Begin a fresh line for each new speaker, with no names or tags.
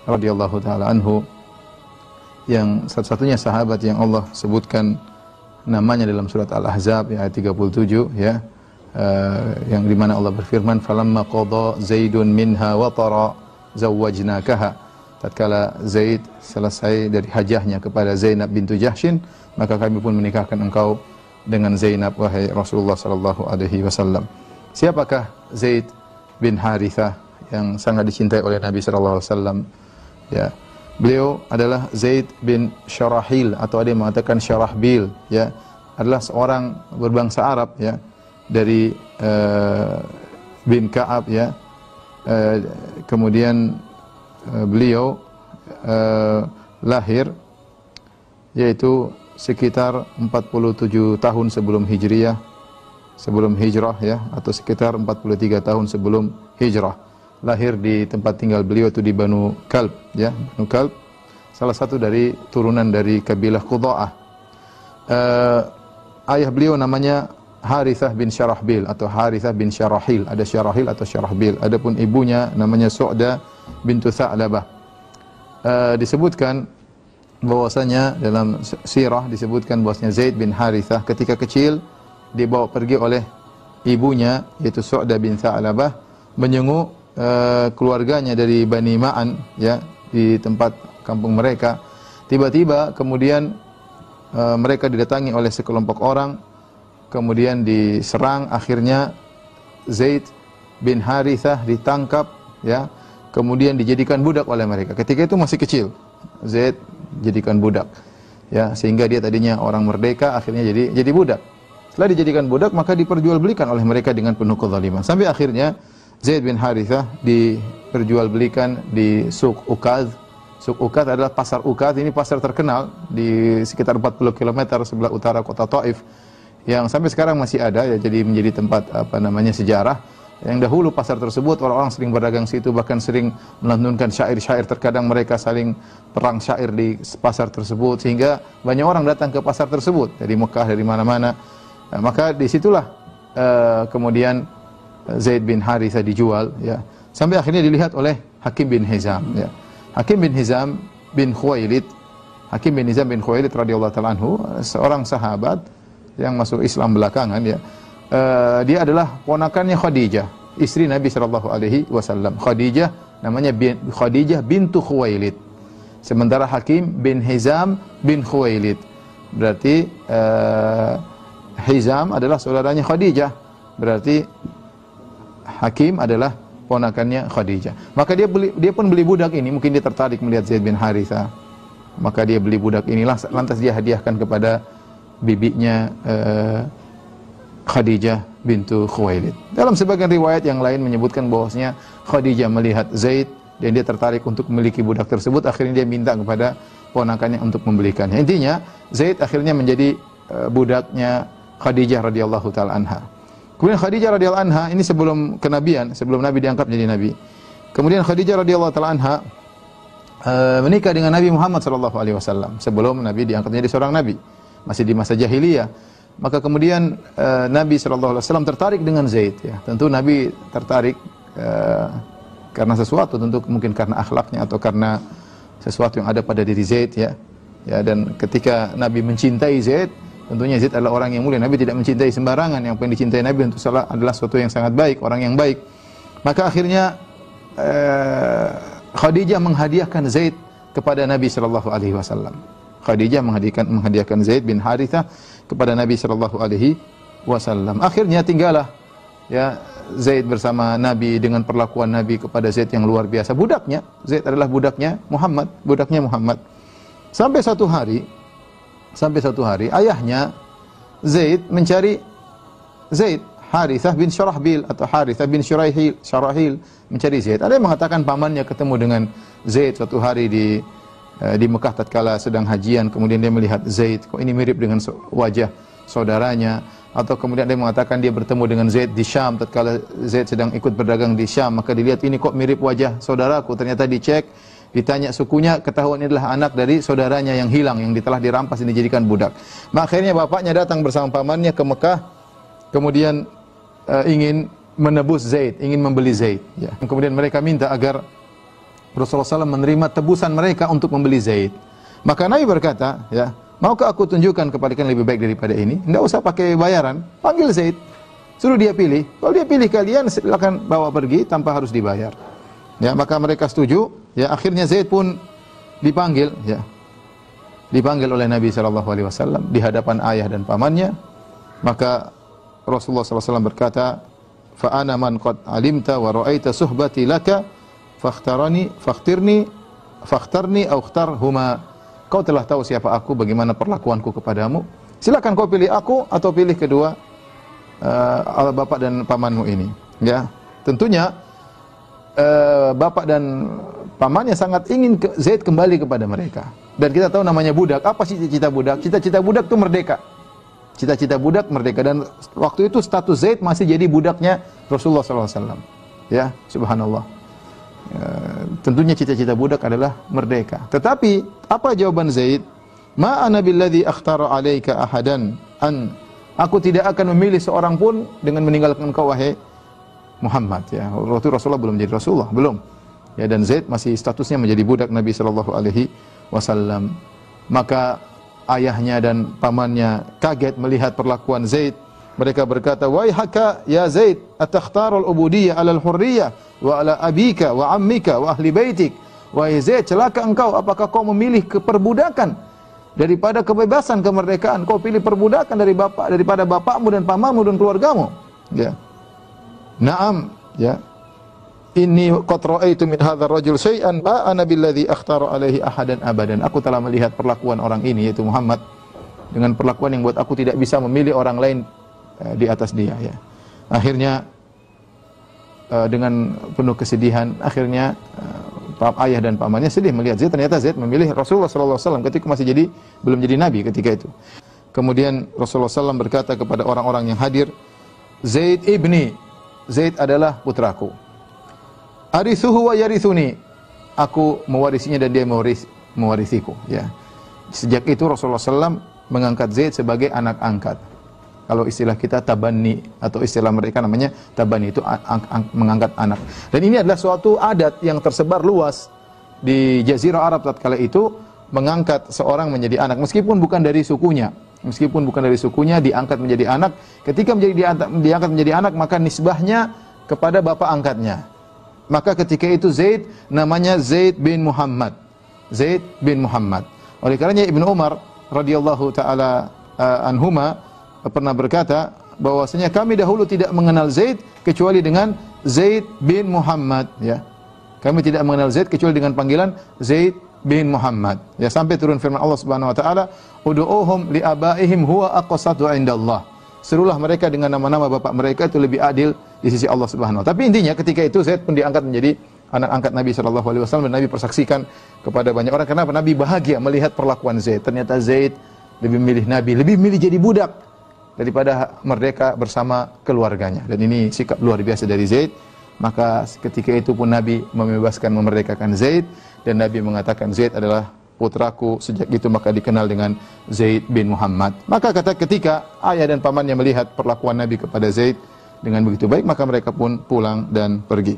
radhiyallahu taala anhu, yang satu-satunya sahabat yang Allah sebutkan namanya dalam surat Al-Ahzab ayat 37 ya, yang di mana Allah berfirman falamma qada Zaidun minha watara zawwajnakaha, tatkala Zaid selesai dari hajahnya kepada Zainab bintu Jahsyin, maka kami pun menikahkan engkau dengan Zainab wahai Rasulullah sallallahu alaihi wasallam. Siapakah Zaid bin Harithah yang sangat dicintai oleh Nabi sallallahu alaihi wasallam? Ya, beliau adalah Zaid bin Syarahil, atau ada yang mengatakan Syarahbil, ya, adalah seorang berbangsa Arab, ya, dari bin Ka'ab, ya. Kemudian beliau lahir yaitu sekitar 47 tahun sebelum Hijriyah, sebelum hijrah, ya, atau sekitar 43 tahun sebelum hijrah. Lahir di tempat tinggal beliau itu di Banu Kalb, ya, Banu Kalb, salah satu dari turunan dari kabilah Qudha'ah. Ayah beliau namanya Harithah bin Syarahbil atau Harithah bin Syarahil, ada Syarahil atau Syarahbil. Adapun ibunya namanya Su'da bintu Tha'labah. Disebutkan bahwasanya dalam sirah disebutkan bahwasanya Zaid bin Harithah ketika kecil dibawa pergi oleh ibunya yaitu Su'da bin Tha'labah menjenguk keluarganya dari Bani Ma'an, ya, di tempat kampung mereka. Tiba-tiba kemudian mereka didatangi oleh sekelompok orang, kemudian diserang. Akhirnya Zaid bin Harithah ditangkap, ya, kemudian dijadikan budak oleh mereka. Ketika itu masih kecil, Zaid dijadikan budak, ya, sehingga dia tadinya orang merdeka akhirnya jadi budak. Setelah dijadikan budak maka diperjualbelikan oleh mereka dengan penuh kezaliman, sampai akhirnya Zaid bin Harithah diperjualbelikan di Suq Ukaz. Suq Ukaz adalah pasar Ukaz, ini pasar terkenal di sekitar 40 km sebelah utara kota Taif, yang sampai sekarang masih ada, ya, jadi menjadi tempat sejarah. Yang dahulu pasar tersebut orang-orang sering berdagang situ, bahkan sering melantunkan syair-syair, terkadang mereka saling perang syair di pasar tersebut, sehingga banyak orang datang ke pasar tersebut dari Mekah, dari mana-mana. Nah, maka disitulah kemudian Zaid bin Harithah dijual, ya, sampai akhirnya dilihat oleh Hakim bin Hizam, ya. Hakim bin Hizam bin Khuwailid, Hakim bin Hizam bin Khuwailid radhiyallahu ta'ala anhu, seorang sahabat yang masuk Islam belakangan, ya. Dia adalah ponakannya Khadijah, istri Nabi sallallahu alaihi wasallam. Khadijah namanya Khadijah bintu Khuwailid. Sementara Hakim bin Hizam bin Khuwailid. Berarti Hizam adalah saudaranya Khadijah. Berarti Hakim adalah ponakannya Khadijah. Maka dia pun beli budak ini, mungkin dia tertarik melihat Zaid bin Harithah. Maka dia beli budak inilah, lantas dia hadiahkan kepada bibinya Khadijah bintu Khuwailid. Dalam sebagian riwayat yang lain menyebutkan bahwasanya Khadijah melihat Zaid dan dia tertarik untuk memiliki budak tersebut, akhirnya dia minta kepada ponakannya untuk membelikannya. Intinya Zaid akhirnya menjadi budaknya Khadijah radhiyallahu taala anha. Kemudian Khadijah radhiyallahu anha ini sebelum kenabian, sebelum Nabi diangkat menjadi nabi. Kemudian Khadijah radhiyallahu taala anha menikah dengan Nabi Muhammad sallallahu alaihi wasallam sebelum Nabi diangkat menjadi seorang nabi, masih di masa jahiliyah. Maka kemudian Nabi sallallahu alaihi wasallam tertarik dengan Zaid, ya. Tentu Nabi tertarik karena sesuatu, tentu mungkin karena akhlaknya atau karena sesuatu yang ada pada diri Zaid, ya. Ya, dan ketika Nabi mencintai Zaid, tentunya Zaid adalah orang yang mulia. Nabi tidak mencintai sembarangan. Yang paling dicintai Nabi tentu adalah sesuatu yang sangat baik, orang yang baik. Maka akhirnya Khadijah menghadiahkan Zaid kepada Nabi sallallahu alaihi wasallam. Khadijah menghadiahkan Zaid bin Harithah kepada Nabi sallallahu alaihi wasallam. Akhirnya tinggallah, ya, Zaid bersama Nabi dengan perlakuan Nabi kepada Zaid yang luar biasa. Budaknya, Zaid adalah budaknya Muhammad. Sampai satu hari ayahnya Zaid mencari Zaid, Harithah bin Syarahbil atau Harithah bin Syarahil mencari Zaid. Ada yang mengatakan pamannya ketemu dengan Zaid suatu hari di Mekah tatkala sedang hajian, kemudian dia melihat Zaid, kok ini mirip dengan wajah saudaranya. Atau kemudian dia mengatakan dia bertemu dengan Zaid di Syam tatkala Zaid sedang ikut berdagang di Syam, maka dilihat ini kok mirip wajah saudaraku. Ternyata dicek, ditanya sukunya, ketahuan ini adalah anak dari saudaranya yang hilang, yang telah dirampas dan dijadikan budak. Maka akhirnya bapaknya datang bersama pamannya ke Mekah, kemudian ingin menebus Zaid, ingin membeli Zaid, ya. Kemudian mereka minta agar Rasulullah SAW menerima tebusan mereka untuk membeli Zaid. Maka Nabi berkata, ya, maukah aku tunjukkan kepada kalian lebih baik daripada ini? Tidak usah pakai bayaran, panggil Zaid. Suruh dia pilih. Kalau dia pilih kalian, silakan bawa pergi tanpa harus dibayar. Ya, maka mereka setuju. Ya, akhirnya Zaid pun dipanggil. Ya, dipanggil oleh Nabi SAW di hadapan ayah dan pamannya. Maka Rasulullah SAW berkata, fa ana man qad alimta wa ra'aita suhbati laka fakhtarni aw ikhtarhuma. Kau telah tahu siapa aku, bagaimana perlakuanku kepadamu. Silakan kau pilih aku atau pilih kedua bapak dan pamanmu ini. Ya, tentunya bapak dan pamannya sangat ingin Zaid kembali kepada mereka. Dan kita tahu namanya budak. Apa sih cita-cita budak? Cita-cita budak itu merdeka. Cita-cita budak merdeka, dan waktu itu status Zaid masih jadi budaknya Rasulullah SAW. Ya, subhanallah. Tentunya cita-cita budak adalah merdeka. Tetapi apa jawaban Zaid? Ma ana billadzi akhtara alaika ahadan an. Aku tidak akan memilih seorang pun dengan meninggalkan engkau wahai Muhammad. Ya, waktu Rasulullah belum menjadi Rasulullah, belum. Ya, dan Zaid masih statusnya menjadi budak Nabi sallallahu alaihi wasallam. Maka ayahnya dan pamannya kaget melihat perlakuan Zaid. Mereka berkata, "Waihaka ya Zaid, atakhtarul ubudiyyah 'alal hurriyyah wa 'ala abika wa 'ammika wa ahli baitik." Wahai Zaid, celaka engkau, apakah kau memilih keperbudakan daripada kebebasan, kemerdekaan? Kau pilih perbudakan daripada bapakmu dan pamanmu dan keluargamu. Ya. Naam, ya. Inni qad ra'aitu min hadzal rajul syai'an ma ana billadzi akhtara alaihi ahadan abadan. Aku telah melihat perlakuan orang ini, yaitu Muhammad, dengan perlakuan yang buat aku tidak bisa memilih orang lain di atas dia. Ya. Akhirnya dengan penuh kesedihan, akhirnya ayah dan pamannya sedih melihat Zaid. Ternyata Zaid memilih Rasulullah SAW ketika masih belum jadi nabi ketika itu. Kemudian Rasulullah SAW berkata kepada orang-orang yang hadir, Zaid ibni, Zaid adalah putraku. Arithuhu wa yarithuni, aku mewarisinya dan dia mewarisiku. Ya. Sejak itu Rasulullah SAW mengangkat Zaid sebagai anak angkat. Kalau istilah kita tabanni, atau istilah mereka namanya tabanni, itu mengangkat anak. Dan ini adalah suatu adat yang tersebar luas di Jazirah Arab tatkala itu, mengangkat seorang menjadi anak meskipun bukan dari sukunya. Meskipun bukan dari sukunya, diangkat menjadi anak. Ketika diangkat menjadi anak, maka nisbahnya kepada bapak angkatnya. Maka ketika itu Zaid namanya Zaid bin Muhammad. Zaid bin Muhammad. Oleh karenanya Ibnu Umar radhiyallahu taala anhuma pernah berkata bahwasanya kami dahulu tidak mengenal Zaid kecuali dengan Zaid bin Muhammad, ya. Kami tidak mengenal Zaid kecuali dengan panggilan Zaid bin Muhammad. Ya, sampai turun firman Allah Subhanahu wa taala, "Ud'uuhum li abaihim huwa aqsatu 'indallah." Serulah mereka dengan nama-nama bapak mereka, itu lebih adil di sisi Allah Subhanahu wa taala. Tapi intinya ketika itu Zaid pun diangkat menjadi anak angkat Nabi sallallahu alaihi wasallam, dan Nabi persaksikan kepada banyak orang. Kenapa? Nabi bahagia melihat perlakuan Zaid. Ternyata Zaid lebih memilih Nabi, lebih memilih jadi budak daripada merdeka bersama keluarganya. Dan ini sikap luar biasa dari Zaid. Maka ketika itu pun Nabi membebaskan, memerdekakan Zaid, dan Nabi mengatakan Zaid adalah putraku. Sejak itu maka dikenal dengan Zaid bin Muhammad. Maka ketika ayah dan pamannya melihat perlakuan Nabi kepada Zaid dengan begitu baik, maka mereka pun pulang dan pergi.